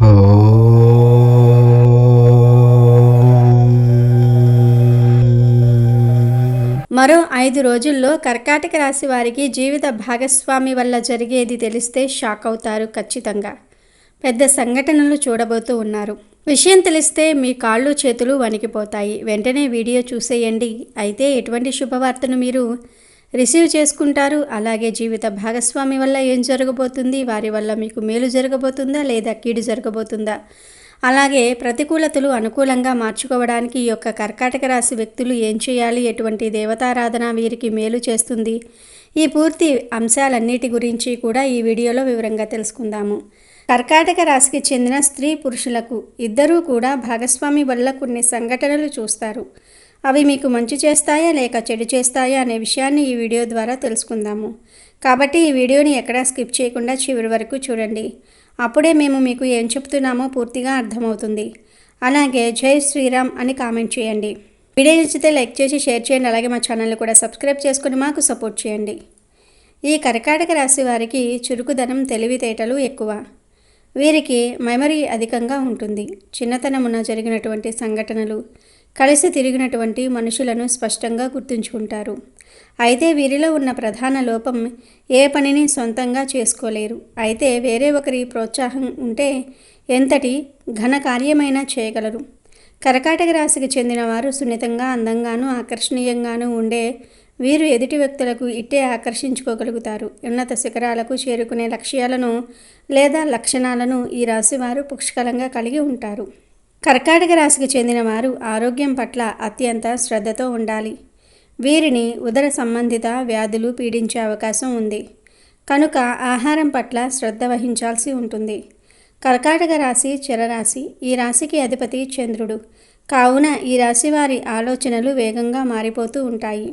మరో 5 రోజుల్లో కర్కాటక రాశి వారికి జీవిత భాగస్వామి వల్ల జరిగేది తెలిస్తే షాక్ అవుతారు. ఖచ్చితంగా పెద్ద సంఘటనలు చూడబోతూ ఉన్నారు. విషయం తెలిస్తే మీ కాళ్ళు చేతులు వణికిపోతాయి. వెంటనే వీడియో చూసేయండి. అయితే ఎటువంటి శుభవార్తను మీరు రిసీవ్ చేసుకుంటారు, అలాగే జీవిత భాగస్వామి వల్ల ఏం జరగబోతుంది, వారి వల్ల మీకు మేలు జరగబోతుందా లేదా కీడు జరగబోతుందా, అలాగే ప్రతికూలతలు అనుకూలంగా మార్చుకోవడానికి ఈ యొక్క కర్కాటక రాశి వ్యక్తులు ఏం చేయాలి, ఎటువంటి దేవతారాధన వీరికి మేలు చేస్తుంది, ఈ పూర్తి అంశాలన్నిటి గురించి కూడా ఈ వీడియోలో వివరంగా తెలుసుకుందాము. కర్కాటక రాశికి చెందిన స్త్రీ పురుషులకు ఇద్దరూ కూడా భాగస్వామి వల్ల కొన్ని సంఘటనలు చూస్తారు. అవి మీకు మంచి చేస్తాయా లేక చెడు చేస్తాయా అనే విషయాన్ని ఈ వీడియో ద్వారా తెలుసుకుందాము. కాబట్టి ఈ వీడియోని ఎక్కడా స్కిప్ చేయకుండా చివరి వరకు చూడండి. అప్పుడే మేము మీకు ఏం చెప్తున్నామో పూర్తిగా అర్థమవుతుంది. అలాగే జై శ్రీరామ్ అని కామెంట్ చేయండి. వీడియో నచ్చితే లైక్ చేసి షేర్ చేయండి. అలాగే మా ఛానల్ని కూడా సబ్స్క్రైబ్ చేసుకుని మాకు సపోర్ట్ చేయండి. ఈ కర్కాటక రాశి వారికి చురుకుదనం, తెలివితేటలు ఎక్కువ. వీరికి మెమరీ అధికంగా ఉంటుంది. చిన్నతనమున జరిగినటువంటి సంఘటనలు, కలిసి తిరిగినటువంటి మనుషులను స్పష్టంగా గుర్తుంచుకుంటారు. అయితే వీరిలో ఉన్న ప్రధాన లోపం ఏ పనిని సొంతంగా చేసుకోలేరు. అయితే వేరే ఒకరి ప్రోత్సాహం ఉంటే ఎంతటి ఘన కార్యమైనా చేయగలరు. కర్కాటక రాశికి చెందిన వారు సున్నితంగా, అందంగాను, ఆకర్షణీయంగాను ఉండే వీరు ఎదుటి వ్యక్తులకు ఇట్టే ఆకర్షించుకోగలుగుతారు. ఉన్నత శిఖరాలకు చేరుకునే లక్ష్యాలను లేదా లక్షణాలను ఈ రాశివారు పుష్కలంగా కలిగి ఉంటారు. కర్కాటక రాశికి చెందిన వారు ఆరోగ్యం పట్ల అత్యంత శ్రద్ధతో ఉండాలి. వీరిని ఉదర సంబంధిత వ్యాధులు పీడించే అవకాశం ఉంది కనుక ఆహారం పట్ల శ్రద్ధ వహించాల్సి ఉంటుంది. కర్కాటక రాశి చరరాశి. ఈ రాశికి అధిపతి చంద్రుడు కావున ఈ రాశి వారి ఆలోచనలు వేగంగా మారిపోతూ ఉంటాయి.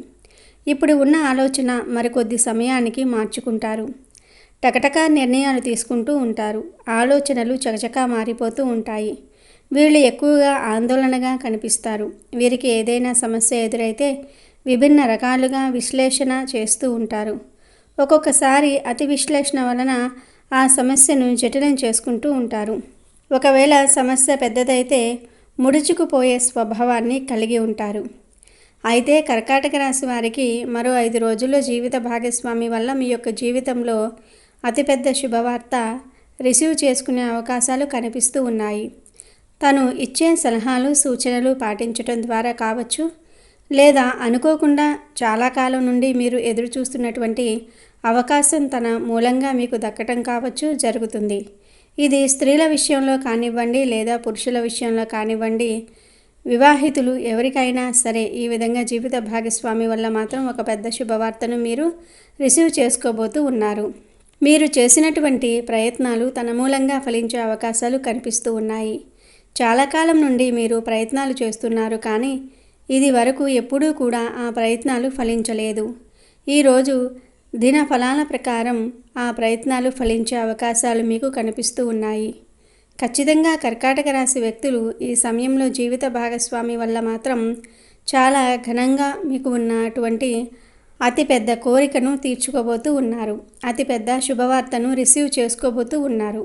ఇప్పుడు ఉన్న ఆలోచన మరికొద్ది సమయానికి మార్చుకుంటారు. టకటకా నిర్ణయాలు తీసుకుంటూ ఉంటారు. ఆలోచనలు చకచకా మారిపోతూ ఉంటాయి. వీళ్ళు ఎక్కువగా ఆందోళనగా కనిపిస్తారు. వీరికి ఏదైనా సమస్య ఎదురైతే విభిన్న రకాలుగా విశ్లేషణ చేస్తూ ఉంటారు. ఒక్కొక్కసారి అతి విశ్లేషణ వలన ఆ సమస్యను జటిలం చేసుకుంటూ ఉంటారు. ఒకవేళ సమస్య పెద్దదైతే ముడుచుకుపోయే స్వభావాన్ని కలిగి ఉంటారు. అయితే కర్కాటక రాశి వారికి మరో 5 రోజుల్లో జీవిత భాగస్వామి వల్ల మీ యొక్క జీవితంలో అతిపెద్ద శుభవార్త రిసీవ్ చేసుకునే అవకాశాలు కనిపిస్తూ ఉన్నాయి. తను ఇచ్చే సలహాలు, సూచనలు పాటించడం ద్వారా కావచ్చు, లేదా అనుకోకుండా చాలా కాలం నుండి మీరు ఎదురు చూస్తున్నటువంటి అవకాశం తన మూలంగా మీకు దక్కటం కావచ్చు జరుగుతుంది. ఇది స్త్రీల విషయంలో కానివ్వండి లేదా పురుషుల విషయంలో కానివ్వండి, వివాహితులు ఎవరికైనా సరే ఈ విధంగా జీవిత భాగస్వామి వల్ల మాత్రం ఒక పెద్ద శుభవార్తను మీరు రిసీవ్ చేసుకోబోతూ ఉన్నారు. మీరు చేసినటువంటి ప్రయత్నాలు తన మూలంగా ఫలించే అవకాశాలు కనిపిస్తూ ఉన్నాయి. చాలా కాలం నుండి మీరు ప్రయత్నాలు చేస్తున్నారు, కానీ ఇది వరకు ఎప్పుడూ కూడా ఆ ప్రయత్నాలు ఫలించలేదు. ఈరోజు దిన ఫలాల ప్రకారం ఆ ప్రయత్నాలు ఫలించే అవకాశాలు మీకు కనిపిస్తూ ఉన్నాయి. ఖచ్చితంగా కర్కాటక రాశి వ్యక్తులు ఈ సమయంలో జీవిత భాగస్వామి వల్ల మాత్రం చాలా ఘనంగా మీకు ఉన్నటువంటి అతిపెద్ద కోరికను తీర్చుకోబోతూ ఉన్నారు. అతిపెద్ద శుభవార్తను రిసీవ్ చేసుకోబోతూ ఉన్నారు.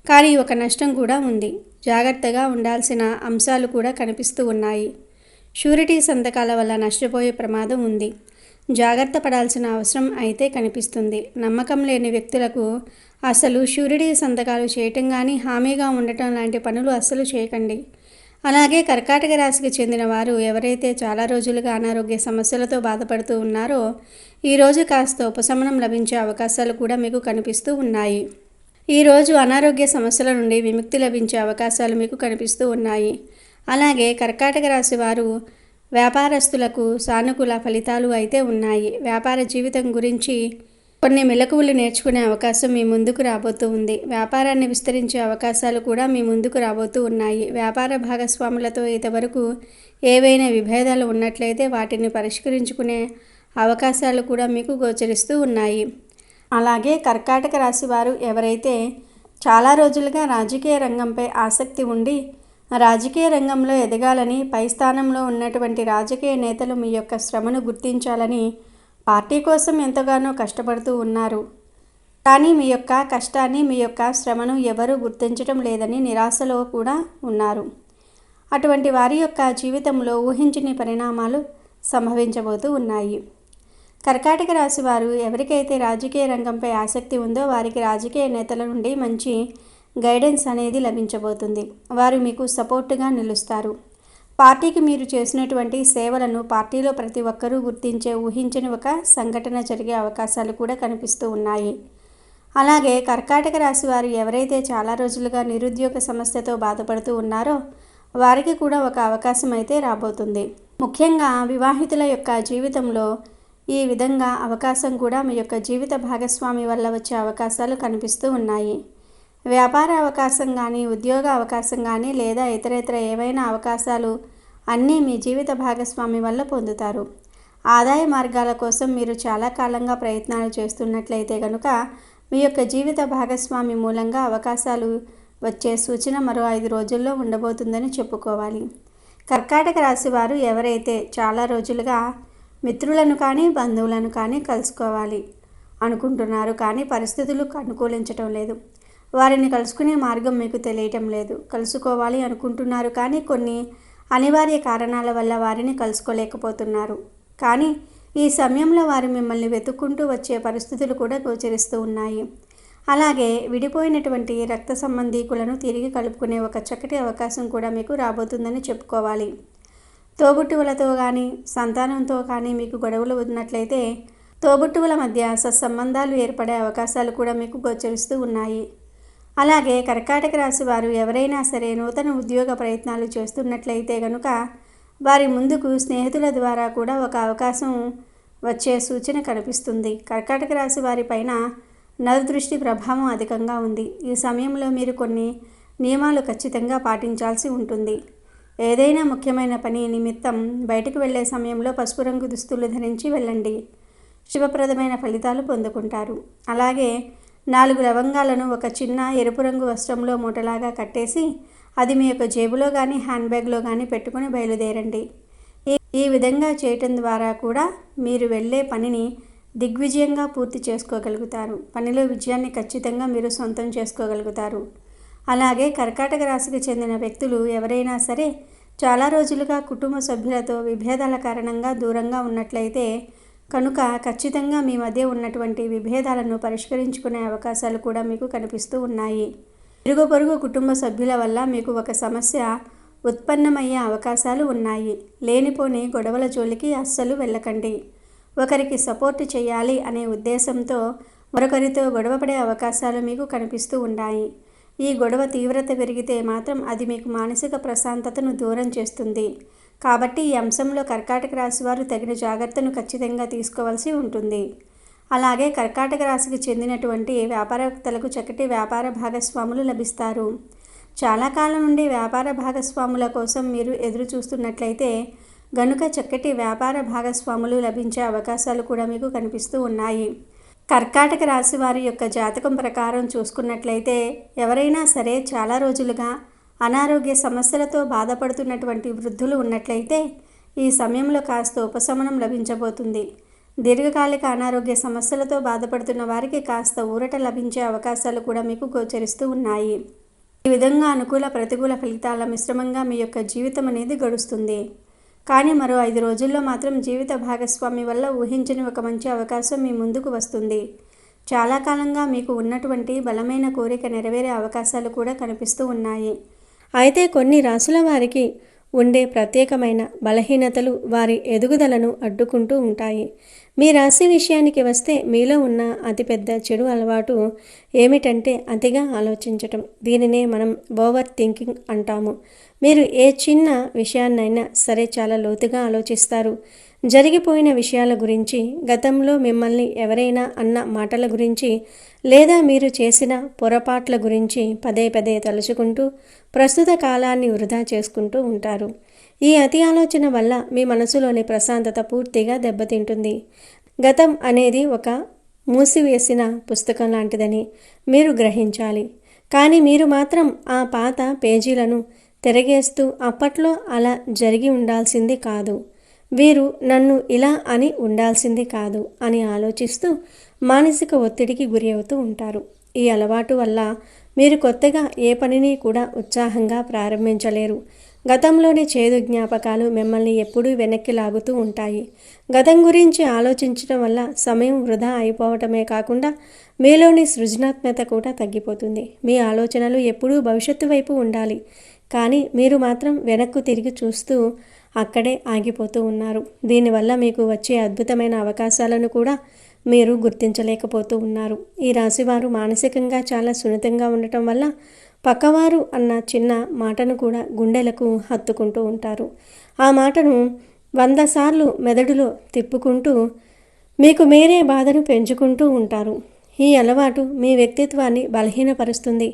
కానీ ఒక నష్టం కూడా ఉంది. జాగ్రత్తగా ఉండాల్సిన అంశాలు కూడా కనిపిస్తూ ఉన్నాయి. షూరిటీ సంతకాల వల్ల నష్టపోయే ప్రమాదం ఉంది. జాగ్రత్త పడాల్సిన అవసరం అయితే కనిపిస్తుంది. నమ్మకం లేని వ్యక్తులకు అసలు షూరిటీ సంతకాలు చేయటం కానీ, హామీగా ఉండటం లాంటి పనులు అస్సలు చేయకండి. అలాగే కర్కాటక రాశికి చెందిన వారు ఎవరైతే చాలా రోజులుగా అనారోగ్య సమస్యలతో బాధపడుతూ ఉన్నారో ఈరోజు కాస్త ఉపశమనం లభించే అవకాశాలు కూడా మీకు కనిపిస్తూ ఉన్నాయి. ఈరోజు అనారోగ్య సమస్యల నుండి విముక్తి లభించే అవకాశాలు మీకు కనిపిస్తూ ఉన్నాయి. అలాగే కర్కాటక రాశి వారు వ్యాపారస్తులకు సానుకూల ఫలితాలు అయితే ఉన్నాయి. వ్యాపార జీవితం గురించి కొన్ని మెలకువలు నేర్చుకునే అవకాశం మీ ముందుకు రాబోతూ ఉంది. వ్యాపారాన్ని విస్తరించే అవకాశాలు కూడా మీ ముందుకు రాబోతూ ఉన్నాయి. వ్యాపార భాగస్వాములతో ఇంతవరకు ఏవైనా విభేదాలు ఉన్నట్లయితే వాటిని పరిష్కరించుకునే అవకాశాలు కూడా మీకు గోచరిస్తూ ఉన్నాయి. అలాగే కర్కాటక రాశి వారు ఎవరైతే చాలా రోజులుగా రాజకీయ రంగంపై ఆసక్తి ఉండి రాజకీయ రంగంలో ఎదగాలని, పై స్థానంలో ఉన్నటువంటి రాజకీయ నేతలు మీ యొక్క శ్రమను గుర్తించాలని పార్టీ కోసం ఎంతగానో కష్టపడుతూ ఉన్నారు. కానీ మీ యొక్క కష్టాన్ని, మీ యొక్క శ్రమను ఎవరూ గుర్తించడం లేదని నిరాశలో కూడా ఉన్నారు. అటువంటి వారి యొక్క జీవితంలో ఊహించని పరిణామాలు సంభవించబోతూ ఉన్నాయి. కర్కాటక రాశి వారు ఎవరికైతే రాజకీయ రంగంపై ఆసక్తి ఉందో వారికి రాజకీయ నేతల నుండి మంచి గైడెన్స్ అనేది లభించబోతుంది. వారు మీకు సపోర్టుగా నిలుస్తారు. పార్టీకి మీరు చేసినటువంటి సేవలను పార్టీలో ప్రతి ఒక్కరూ గుర్తించే ఊహించని ఒక సంఘటన జరిగే అవకాశాలు కూడా కనిపిస్తూ ఉన్నాయి. అలాగే కర్కాటక రాశి వారు ఎవరైతే చాలా రోజులుగా నిరుద్యోగ సమస్యతో బాధపడుతూ ఉన్నారో వారికి కూడా ఒక అవకాశం అయితే రాబోతుంది. ముఖ్యంగా వివాహితుల యొక్క జీవితంలో ఈ విధంగా అవకాశం కూడా మీ యొక్క జీవిత భాగస్వామి వల్ల వచ్చే అవకాశాలు కనిపిస్తూ ఉన్నాయి. వ్యాపార అవకాశం కానీ, ఉద్యోగ అవకాశం కానీ, లేదా ఇతరేతర ఏవైనా అవకాశాలు అన్నీ మీ జీవిత భాగస్వామి వల్ల పొందుతారు. ఆదాయ మార్గాల కోసం మీరు చాలా కాలంగా ప్రయత్నాలు చేస్తున్నట్లయితే కనుక మీ యొక్క జీవిత భాగస్వామి మూలంగా అవకాశాలు వచ్చే సూచన మరో 5 రోజుల్లో ఉండబోతుందని చెప్పుకోవాలి. కర్కాటక రాశి వారు ఎవరైతే చాలా రోజులుగా మిత్రులను కానీ, బంధువులను కానీ కలుసుకోవాలి అనుకుంటున్నారు, కానీ పరిస్థితులు అనుకూలించటం లేదు. వారిని కలుసుకునే మార్గం మీకు తెలియటం లేదు. కలుసుకోవాలి అనుకుంటున్నారు, కానీ కొన్ని అనివార్య కారణాల వల్ల వారిని కలుసుకోలేకపోతున్నారు. కానీ ఈ సమయంలో వారు మిమ్మల్ని వెతుక్కుంటూ వచ్చే పరిస్థితులు కూడా గోచరిస్తూ ఉన్నాయి. అలాగే విడిపోయినటువంటి రక్త సంబంధీకులను తిరిగి కలుపుకునే ఒక చక్కటి అవకాశం కూడా మీకు రాబోతుందని చెప్పుకోవాలి. తోబుట్టువులతో కానీ, సంతానంతో కానీ మీకు గొడవలు ఉన్నట్లయితే తోబుట్టువుల మధ్య సత్సంబంధాలు ఏర్పడే అవకాశాలు కూడా మీకు గోచరిస్తూ ఉన్నాయి. అలాగే కర్కాటక రాశి వారు ఎవరైనా సరే నూతన ఉద్యోగ ప్రయత్నాలు చేస్తున్నట్లయితే కనుక వారి ముందుకు స్నేహితుల ద్వారా కూడా ఒక అవకాశం వచ్చే సూచన కనిపిస్తుంది. కర్కాటక రాశి వారి పైన నరదృష్టి ప్రభావం అధికంగా ఉంది. ఈ సమయంలో మీరు కొన్ని నియమాలు ఖచ్చితంగా పాటించాల్సి ఉంటుంది. ఏదైనా ముఖ్యమైన పని నిమిత్తం బయటకు వెళ్లే సమయంలో పసుపు రంగు దుస్తులు ధరించి వెళ్ళండి. శుభప్రదమైన ఫలితాలు పొందుకుంటారు. అలాగే 4 లవంగాలను ఒక చిన్న ఎరుపు రంగు వస్త్రంలో మూటలాగా కట్టేసి అది మీ యొక్క జేబులో కానీ, హ్యాండ్ బ్యాగ్లో కానీ పెట్టుకుని బయలుదేరండి. ఈ విధంగా చేయటం ద్వారా కూడా మీరు వెళ్ళే పనిని దిగ్విజయంగా పూర్తి చేసుకోగలుగుతారు. పనిలో విజయాన్ని ఖచ్చితంగా మీరు సొంతం చేసుకోగలుగుతారు. అలాగే కర్కాటక రాశికి చెందిన వ్యక్తులు ఎవరైనా సరే చాలా రోజులుగా కుటుంబ సభ్యులతో విభేదాల కారణంగా దూరంగా ఉన్నట్లయితే కనుక ఖచ్చితంగా మీ మధ్య ఉన్నటువంటి విభేదాలను పరిష్కరించుకునే అవకాశాలు కూడా మీకు కనిపిస్తూ ఉన్నాయి. ఇరుగు పొరుగు కుటుంబ సభ్యుల వల్ల మీకు ఒక సమస్య ఉత్పన్నమయ్యే అవకాశాలు ఉన్నాయి. లేనిపోని గొడవల జోలికి అస్సలు వెళ్ళకండి. ఒకరికి సపోర్టు చేయాలి అనే ఉద్దేశంతో మరొకరితో గొడవపడే అవకాశాలు మీకు కనిపిస్తూ ఉన్నాయి. ఈ గొడవ తీవ్రత పెరిగితే మాత్రం అది మీకు మానసిక ప్రశాంతతను దూరం చేస్తుంది. కాబట్టి ఈ అంశంలో కర్కాటక రాశి వారు తగిన జాగ్రత్తను ఖచ్చితంగా తీసుకోవాల్సి ఉంటుంది. అలాగే కర్కాటక రాశికి చెందినటువంటి వ్యాపారవేత్తలకు చక్కటి వ్యాపార భాగస్వాములు లభిస్తారు. చాలా కాలం నుండి వ్యాపార భాగస్వాముల కోసం మీరు ఎదురు చూస్తున్నట్లయితే గనుక చక్కటి వ్యాపార భాగస్వాములు లభించే అవకాశాలు కూడా మీకు కనిపిస్తూ ఉన్నాయి. కర్కాటక రాశి వారి యొక్క జాతకం ప్రకారం చూసుకున్నట్లయితే ఎవరైనా సరే చాలా రోజులుగా అనారోగ్య సమస్యలతో బాధపడుతున్నటువంటి వృద్ధులు ఉన్నట్లయితే ఈ సమయంలో కాస్త ఉపశమనం లభించబోతుంది. దీర్ఘకాలిక అనారోగ్య సమస్యలతో బాధపడుతున్న వారికి కాస్త ఊరట లభించే అవకాశాలు కూడా మీకు గోచరిస్తూ ఉన్నాయి. ఈ విధంగా అనుకూల ప్రతికూల ఫలితాల మిశ్రమంగా మీ యొక్క జీవితం అనేది గడుస్తుంది. కానీ మరో 5 రోజుల్లో మాత్రం జీవిత భాగస్వామి వల్ల ఊహించని ఒక మంచి అవకాశం మీ ముందుకు వస్తుంది. చాలా కాలంగా మీకు ఉన్నటువంటి బలమైన కోరిక నెరవేరే అవకాశాలు కూడా కనిపిస్తూ ఉన్నాయి. అయితే కొన్ని రాశుల వారికి ఉండే ప్రత్యేకమైన బలహీనతలు వారి ఎదుగుదలను అడ్డుకుంటూ ఉంటాయి. మీ రాశి విషయానికి వస్తే మీలో ఉన్న అతిపెద్ద చెడు అలవాటు ఏమిటంటే అతిగా ఆలోచించటం. దీనినే మనం ఓవర్ థింకింగ్ అంటాము. మీరు ఏ చిన్న విషయాన్నైనా సరే చాలా లోతుగా ఆలోచిస్తారు. జరిగిపోయిన విషయాల గురించి, గతంలో మిమ్మల్ని ఎవరైనా అన్న మాటల గురించి, లేదా మీరు చేసిన పొరపాట్ల గురించి పదే పదే తలుచుకుంటూ ప్రస్తుత కాలాన్ని వృధా చేసుకుంటూ ఉంటారు. ఈ అతి ఆలోచన వల్ల మీ మనసులోని ప్రశాంతత పూర్తిగా దెబ్బతింటుంది. గతం అనేది ఒక మూసివేసిన పుస్తకం లాంటిదని మీరు గ్రహించాలి. కానీ మీరు మాత్రం ఆ పాత పేజీలను తిరగేస్తూ అప్పట్లో అలా జరిగి ఉండాల్సింది కాదు, వీరు నన్ను ఇలా అని ఉండాల్సింది కాదు అని ఆలోచిస్తూ మానసిక ఒత్తిడికి గురి అవుతూ ఉంటారు. ఈ అలవాటు వల్ల మీరు కొత్తగా ఏ పనిని కూడా ఉత్సాహంగా ప్రారంభించలేరు. గతంలోని చేదు జ్ఞాపకాలు మిమ్మల్ని ఎప్పుడూ వెనక్కి లాగుతూ ఉంటాయి. గతం గురించి ఆలోచించడం వల్ల సమయం వృధా అయిపోవటమే కాకుండా మీలోని సృజనాత్మకత కూడా తగ్గిపోతుంది. మీ ఆలోచనలు ఎప్పుడూ భవిష్యత్తు వైపు ఉండాలి, కానీ మీరు మాత్రం వెనక్కు తిరిగి చూస్తూ అక్కడే ఆగిపోతూ ఉన్నారు. దీనివల్ల మీకు వచ్చే అద్భుతమైన అవకాశాలను కూడా మీరు గుర్తించలేకపోతూ ఉన్నారు. ఈ రాశివారు మానసికంగా చాలా సున్నితంగా ఉండటం వల్ల పక్కవారు అన్న చిన్న మాటను కూడా గుండెలకు హత్తుకుంటూ ఉంటారు. ఆ మాటను 100 సార్లు మెదడులో తిప్పుకుంటూ మీకు మీరే బాధను పెంచుకుంటూ ఉంటారు. ఈ అలవాటు మీ వ్యక్తిత్వాన్ని బలహీనపరుస్తుంది.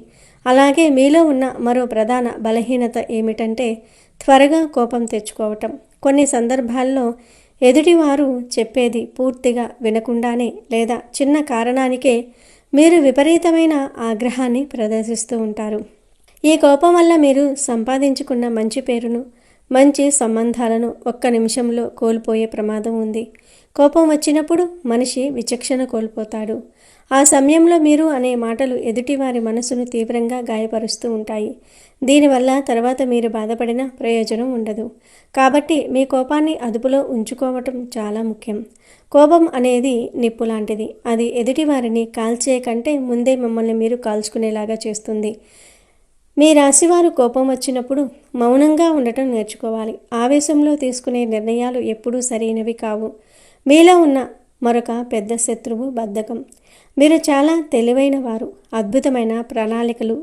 అలాగే మీలో ఉన్న మరో ప్రధాన బలహీనత ఏమిటంటే త్వరగా కోపం తెచ్చుకోవటం. కొన్ని సందర్భాల్లో ఎదుటివారు చెప్పేది పూర్తిగా వినకుండానే లేదా చిన్న కారణానికే మీరు విపరీతమైన ఆగ్రహాన్ని ప్రదర్శిస్తూ ఉంటారు. ఈ కోపం వల్ల మీరు సంపాదించుకున్న మంచి పేరును, మంచి సంబంధాలను ఒక్క నిమిషంలో కోల్పోయే ప్రమాదం ఉంది. కోపం వచ్చినప్పుడు మనిషి విచక్షణ కోల్పోతాడు. ఆ సమయంలో మీరు అనే మాటలు ఎదుటివారి మనసును తీవ్రంగా గాయపరుస్తూ ఉంటాయి. దీనివల్ల తర్వాత మీరు బాధపడిన ప్రయోజనం ఉండదు. కాబట్టి మీ కోపాన్ని అదుపులో ఉంచుకోవటం చాలా ముఖ్యం. కోపం అనేది నిప్పు లాంటిది. అది ఎదుటివారిని కాల్చే కంటే ముందే మిమ్మల్ని మీరు కాల్చుకునేలాగా చేస్తుంది. మీ రాశివారు కోపం వచ్చినప్పుడు మౌనంగా ఉండటం నేర్చుకోవాలి. ఆవేశంలో తీసుకునే నిర్ణయాలు ఎప్పుడూ సరైనవి కావు. మీలో ఉన్న మరొక పెద్ద శత్రువు బద్ధకం. మీరు చాలా తెలివైన వారు, అద్భుతమైన ప్రణాళికలు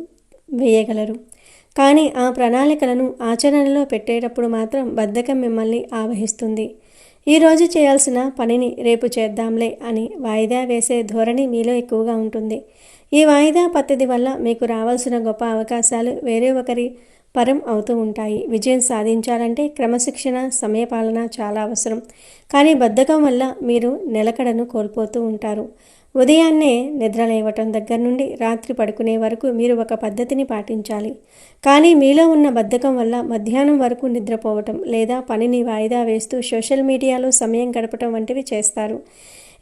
వేయగలరు. కానీ ఆ ప్రణాళికలను ఆచరణలో పెట్టేటప్పుడు మాత్రం బద్ధకం మిమ్మల్ని ఆవహిస్తుంది. ఈరోజు చేయాల్సిన పనిని రేపు చేద్దాంలే అని వాయిదా వేసే ధోరణి మీలో ఎక్కువగా ఉంటుంది. ఈ వాయిదా పద్ధతి వల్ల మీకు రావాల్సిన గొప్ప అవకాశాలు వేరే ఒకరి పరం అవుతూ ఉంటాయి. విజయం సాధించాలంటే క్రమశిక్షణ, సమయపాలన చాలా అవసరం. కానీ బద్ధకం వల్ల మీరు నిలకడను కోల్పోతూ ఉంటారు. ఉదయాన్నే నిద్రలేవటం దగ్గర నుండి రాత్రి పడుకునే వరకు మీరు ఒక పద్ధతిని పాటించాలి. కానీ మీలో ఉన్న బద్ధకం వల్ల మధ్యాహ్నం వరకు నిద్రపోవటం లేదా పనిని వాయిదా వేస్తూ సోషల్ మీడియాలో సమయం గడపటం వంటివి చేస్తారు.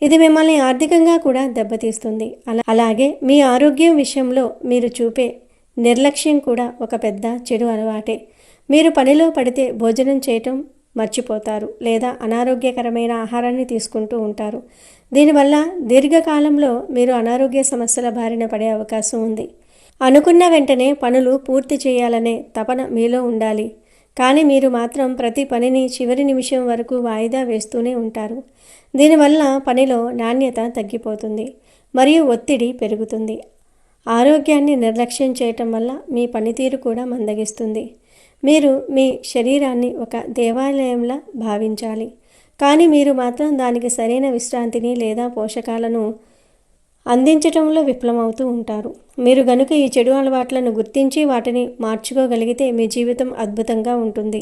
ఇది మిమ్మల్ని ఆర్థికంగా కూడా దెబ్బతీస్తుంది. అలాగే మీ ఆరోగ్యం విషయంలో మీరు చూపే నిర్లక్ష్యం కూడా ఒక పెద్ద చెడు అలవాటే. మీరు పనిలో పడితే భోజనం చేయటం మర్చిపోతారు లేదా అనారోగ్యకరమైన ఆహారాన్ని తీసుకుంటూ ఉంటారు. దీనివల్ల దీర్ఘకాలంలో మీరు అనారోగ్య సమస్యల బారిన పడే అవకాశం ఉంది. అనుకున్న వెంటనే పనులు పూర్తి చేయాలనే తపన మీలో ఉండాలి. కానీ మీరు మాత్రం ప్రతి పనిని చివరి నిమిషం వరకు వాయిదా వేస్తూనే ఉంటారు. దీనివల్ల పనిలో నాణ్యత తగ్గిపోతుంది మరియు ఒత్తిడి పెరుగుతుంది. ఆరోగ్యాన్ని నిర్లక్ష్యం చేయటం వల్ల మీ పనితీరు కూడా మందగిస్తుంది. మీరు మీ శరీరాన్ని ఒక దేవాలయంలా భావించాలి, కానీ మీరు మాత్రం దానికి సరైన విశ్రాంతిని లేదా పోషకాలను అందించటంలో విఫలమవుతూ ఉంటారు. మీరు గనుక ఈ చెడు అలవాట్లను గుర్తించి వాటిని మార్చుకోగలిగితే మీ జీవితం అద్భుతంగా ఉంటుంది.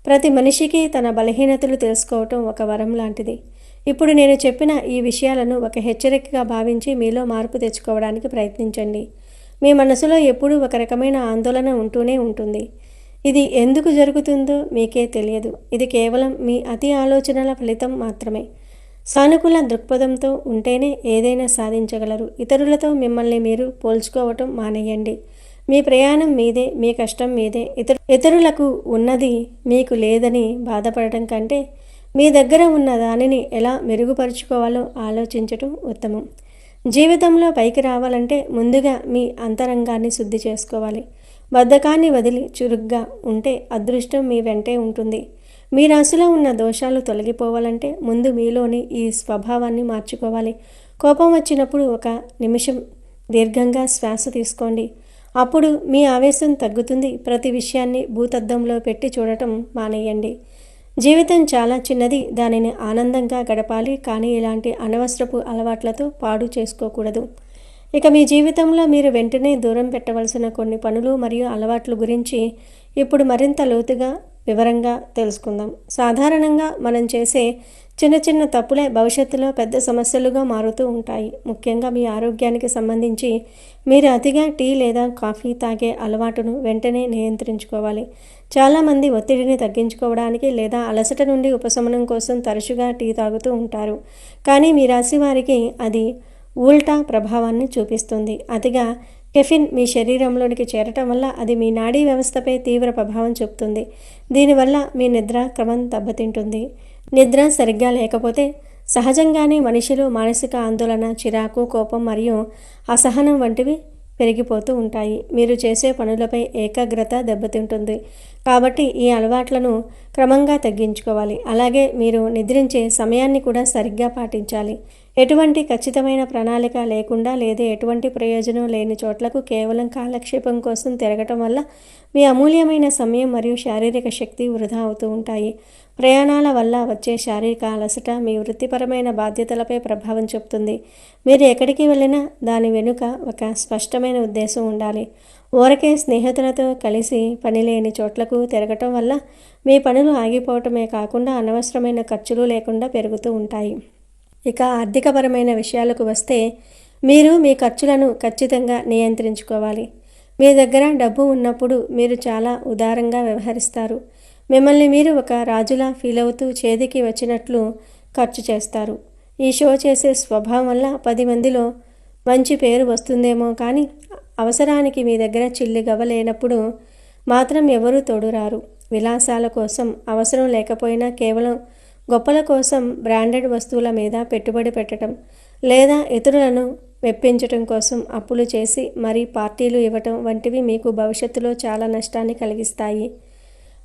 ప్రతి మనిషికి తన బలహీనతలు తెలుసుకోవటం ఒక వరం లాంటిది. ఇప్పుడు నేను చెప్పిన ఈ విషయాలను ఒక హెచ్చరికగా భావించి మీలో మార్పు తెచ్చుకోవడానికి ప్రయత్నించండి. మీ మనసులో ఎప్పుడూ ఒక రకమైన ఆందోళన ఉంటూనే ఉంటుంది. ఇది ఎందుకు జరుగుతుందో మీకే తెలియదు. ఇది కేవలం మీ అతి ఆలోచనల ఫలితం మాత్రమే. సానుకూల దృక్పథంతో ఉంటేనే ఏదైనా సాధించగలరు. ఇతరులతో మిమ్మల్ని మీరు పోల్చుకోవటం మానేయండి. మీ ప్రయాణం మీదే, మీ కష్టం మీదే. ఇతరులకు ఉన్నది మీకు లేదని బాధపడటం కంటే మీ దగ్గర ఉన్న దానిని ఎలా మెరుగుపరుచుకోవాలో ఆలోచించటం ఉత్తమం. జీవితంలో పైకి రావాలంటే ముందుగా మీ అంతరంగాన్ని శుద్ధి చేసుకోవాలి. బద్ధకాన్ని వదిలి చురుగ్గా ఉంటే అదృష్టం మీ వెంటే ఉంటుంది. మీ రాశిలో ఉన్న దోషాలు తొలగిపోవాలంటే ముందు మీలోని ఈ స్వభావాన్ని మార్చుకోవాలి. కోపం వచ్చినప్పుడు ఒక నిమిషం దీర్ఘంగా శ్వాస తీసుకోండి. అప్పుడు మీ ఆవేశం తగ్గుతుంది. ప్రతి విషయాన్ని భూతద్దంలో పెట్టి చూడటం మానేయండి. జీవితం చాలా చిన్నది, దానిని ఆనందంగా గడపాలి. కానీ ఇలాంటి అనవసరపు అలవాట్లతో పాడు చేసుకోకూడదు. ఇక మీ జీవితంలో మీరు వెంటనే దూరం పెట్టవలసిన కొన్ని పనులు మరియు అలవాట్ల గురించి ఇప్పుడు మరింత లోతుగా వివరంగా తెలుసుకుందాం. సాధారణంగా మనం చేసే చిన్న చిన్న తప్పులే భవిష్యత్తులో పెద్ద సమస్యలుగా మారుతూ ఉంటాయి. ముఖ్యంగా మీ ఆరోగ్యానికి సంబంధించి మీరు అతిగా టీ లేదా కాఫీ తాగే అలవాటును వెంటనే నియంత్రించుకోవాలి. చాలామంది ఒత్తిడిని తగ్గించుకోవడానికి లేదా అలసట నుండి ఉపశమనం కోసం తరచుగా టీ తాగుతూ ఉంటారు. కానీ మీ రాశి వారికి అది ఉల్టా ప్రభావాన్ని చూపిస్తుంది. అతిగా కెఫిన్ మీ శరీరంలోనికి చేరటం వల్ల అది మీ నాడీ వ్యవస్థపై తీవ్ర ప్రభావం చూపుతుంది. దీనివల్ల మీ నిద్ర క్రమం దెబ్బతింటుంది. నిద్ర సరిగ్గా లేకపోతే సహజంగానే మనిషిలో మానసిక ఆందోళన, చిరాకు, కోపం మరియు అసహనం వంటివి పెరిగిపోతూ ఉంటాయి. మీరు చేసే పనులపై ఏకాగ్రత దెబ్బతింటుంది. కాబట్టి ఈ అలవాట్లను క్రమంగా తగ్గించుకోవాలి. అలాగే మీరు నిద్రించే సమయాన్ని కూడా సరిగ్గా పాటించాలి. ఎటువంటి ఖచ్చితమైన ప్రణాళిక లేకుండా లేదా ఎటువంటి ప్రయోజనం లేని చోట్లకు కేవలం కాలక్షేపం కోసం తిరగటం వల్ల మీ అమూల్యమైన సమయం మరియు శారీరక శక్తి వృధా అవుతూ ఉంటాయి. ప్రయాణాల వల్ల వచ్చే శారీరక అలసట మీ వృత్తిపరమైన బాధ్యతలపై ప్రభావం చూపుతుంది. మీరు ఎక్కడికి వెళ్ళినా దాని వెనుక ఒక స్పష్టమైన ఉద్దేశం ఉండాలి. ఊరకే స్నేహితులతో కలిసి పనిలేని చోట్లకు తిరగటం వల్ల మీ పనులు ఆగిపోవటమే కాకుండా అనవసరమైన ఖర్చులు లేకుండా పెరుగుతూ ఉంటాయి. ఇక ఆర్థికపరమైన విషయాలకు వస్తే మీరు మీ ఖర్చులను ఖచ్చితంగా నియంత్రించుకోవాలి. మీ దగ్గర డబ్బు ఉన్నప్పుడు మీరు చాలా ఉదారంగా వ్యవహరిస్తారు. మిమ్మల్ని మీరు ఒక రాజులా ఫీల్ అవుతూ చేతికి వచ్చినట్లు ఖర్చు చేస్తారు. ఈ షో చేసే స్వభావం వల్ల 10 మందిలో మంచి పేరు వస్తుందేమో కానీ అవసరానికి మీ దగ్గర చిల్లిగవ్వ లేనప్పుడు మాత్రం ఎవరూ తోడురారు. విలాసాల కోసం అవసరం లేకపోయినా కేవలం గొప్పల కోసం బ్రాండెడ్ వస్తువుల మీద పెట్టుబడి పెట్టడం లేదా ఇతరులను మెప్పించటం కోసం అప్పులు చేసి మరీ పార్టీలు ఇవ్వటం వంటివి మీకు భవిష్యత్తులో చాలా నష్టాన్ని కలిగిస్తాయి.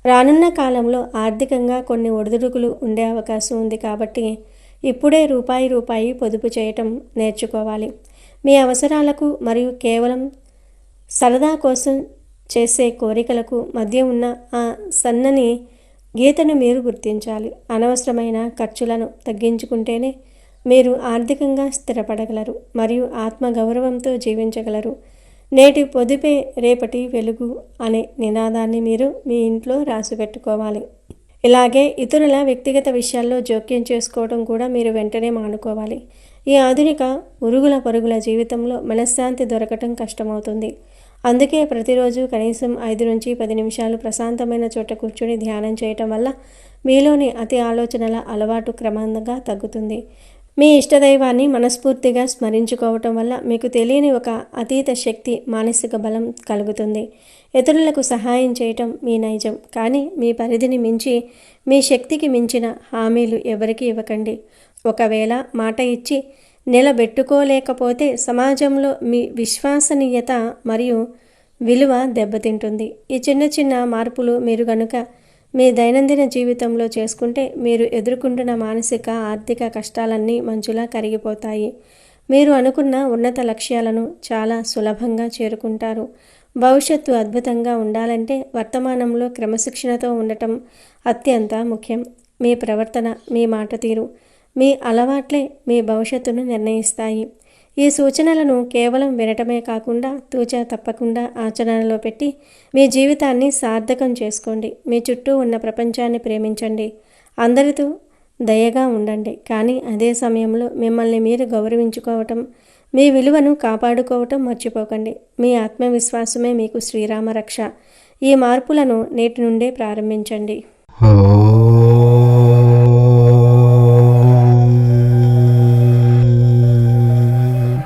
రానున్న కాలంలో ఆర్థికంగా కొన్ని ఒడిదుడుకులు ఉండే అవకాశం ఉంది. కాబట్టి ఇప్పుడే రూపాయి పొదుపు చేయటం నేర్చుకోవాలి. మీ అవసరాలకు మరియు కేవలం సరదా కోసం చేసే కోరికలకు మధ్య ఉన్న ఆ సన్నని గీతను మీరు గుర్తించాలి. అనవసరమైన ఖర్చులను తగ్గించుకుంటేనే మీరు ఆర్థికంగా స్థిరపడగలరు మరియు ఆత్మగౌరవంతో జీవించగలరు. నేటి పొదుపే రేపటి వెలుగు అనే నినాదాన్ని మీరు మీ ఇంట్లో రాసిపెట్టుకోవాలి. ఇలాగే ఇతరుల వ్యక్తిగత విషయాల్లో జోక్యం చేసుకోవడం కూడా మీరు వెంటనే మానుకోవాలి. ఈ ఆధునిక ఉరుగుల పరుగుల జీవితంలో మనశ్శాంతి దొరకటం కష్టమవుతుంది. అందుకే ప్రతిరోజు కనీసం 5 నుంచి 10 నిమిషాలు ప్రశాంతమైన చోట కూర్చొని ధ్యానం చేయటం వల్ల మీలోని అతి ఆలోచనల అలవాటు క్రమంగా తగ్గుతుంది. మీ ఇష్టదైవాన్ని మనస్ఫూర్తిగా స్మరించుకోవటం వల్ల మీకు తెలియని ఒక అతీత శక్తి, మానసిక బలం కలుగుతుంది. ఇతరులకు సహాయం చేయటం మీ నైజం, కానీ మీ పరిధిని మించి మీ శక్తికి మించిన హామీలు ఎవరికీ ఇవ్వకండి. ఒకవేళ మాట ఇచ్చి నిలబెట్టుకోలేకపోతే సమాజంలో మీ విశ్వసనీయత మరియు విలువ దెబ్బతింటుంది. ఈ చిన్న చిన్న మార్పులు మీరు గనుక మీ దైనందిన జీవితంలో చేసుకుంటే మీరు ఎదుర్కొంటున్న మానసిక, ఆర్థిక కష్టాలన్నీ మంచులా కరిగిపోతాయి. మీరు అనుకున్న ఉన్నత లక్ష్యాలను చాలా సులభంగా చేరుకుంటారు. భవిష్యత్తు అద్భుతంగా ఉండాలంటే వర్తమానంలో క్రమశిక్షణతో ఉండటం అత్యంత ముఖ్యం. మీ ప్రవర్తన, మీ మాట తీరు, మీ అలవాట్లే మీ భవిష్యత్తును నిర్ణయిస్తాయి. ఈ సూచనలను కేవలం వినటమే కాకుండా తూచా తప్పకుండా ఆచరణలో పెట్టి మీ జీవితాన్ని సార్థకం చేసుకోండి. మీ చుట్టూ ఉన్న ప్రపంచాన్ని ప్రేమించండి. అందరితో దయగా ఉండండి. కానీ అదే సమయంలో మిమ్మల్ని మీరు గౌరవించుకోవటం, మీ విలువను కాపాడుకోవటం మర్చిపోకండి. మీ ఆత్మవిశ్వాసమే మీకు శ్రీరామ రక్ష. ఈ మార్పులను నేటి నుండే ప్రారంభించండి.